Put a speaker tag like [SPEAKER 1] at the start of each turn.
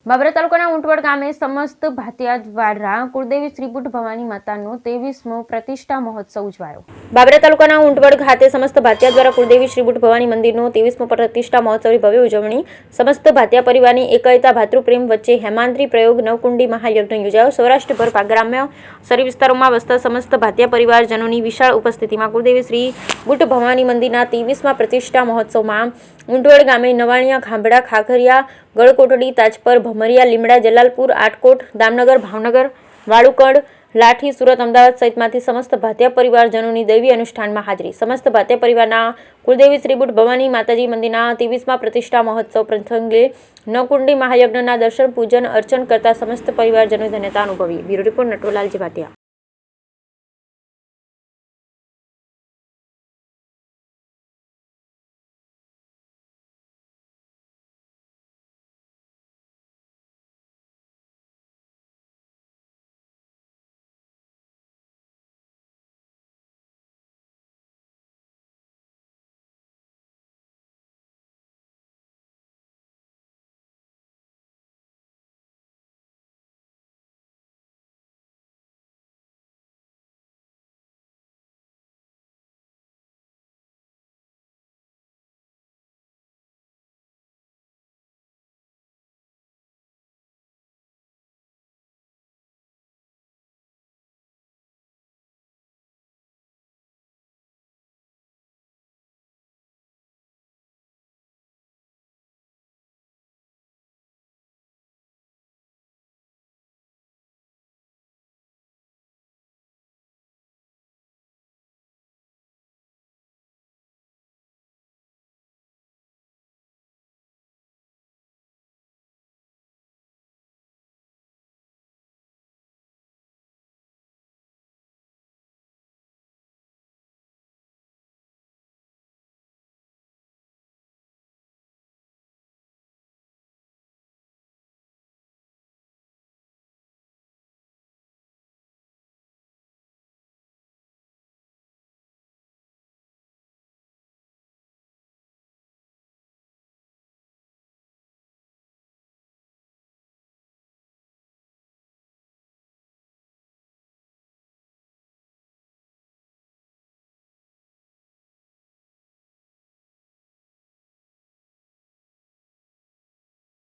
[SPEAKER 1] બાબરા તાલુકાના ઊંટવડ ગામે સમસ્ત ભાતિયા દ્વારા કુળદેવી શ્રી બુટ ભવાની માતાનો 23મો પ્રતિષ્ઠા મહોત્સવ ઉજવાયો। બાબરા તાલુકાના ઊંટવડ ખાતે સમસ્ત ભાતિયા દ્વારા કુળદેવી શ્રી બુટ ભવાની મંદિરનો 23મો પ્રતિષ્ઠા મહોત્સવની ભવ્ય ઉજવણી સમસ્ત ભાતિયા પરિવારની એકતા ભાતૃપ્રેમ વચ્ચે હેમાંત્રી પ્રયોગ નવકુંડી મહાયજ્ઞ યોજાયો। સૌરાષ્ટ્રભર ગ્રામ્ય શહેરી વિસ્તારોમાં વસતા સમસ્ત ભાતિયા પરિવારજનોની વિશાળ ઉપસ્થિતિમાં કુળદેવી શ્રી બુટ ભવાની મંદિરના 23મા પ્રતિષ્ઠા મહોત્સવમાં ઊંટવડ ગામે નવાણિયા ખાંભડા ખાખરિયા ગળકોટડી તાજપર ભમરિયા લીમડા જલાલપુર આટકોટ દામનગર ભાવનગર વાળુકડ લાઠી સુરત અમદાવાદ સહિતમાંથી સમસ્ત ભાતિયા પરિવારજનોની દૈવી અનુષ્ઠાનમાં હાજરી। સમસ્ત ભાતિયા પરિવારના કુળદેવી શ્રી બુટ ભવાની માતાજી મંદિરના 23મા પ્રતિષ્ઠા મહોત્સવ પ્રસંગે નવકુંડી મહાયજ્ઞના દર્શન પૂજન અર્ચન કરતા સમસ્ત પરિવારજનોએ ધન્યતા અનુભવી। Bureau report Natwarlalji Bhatia.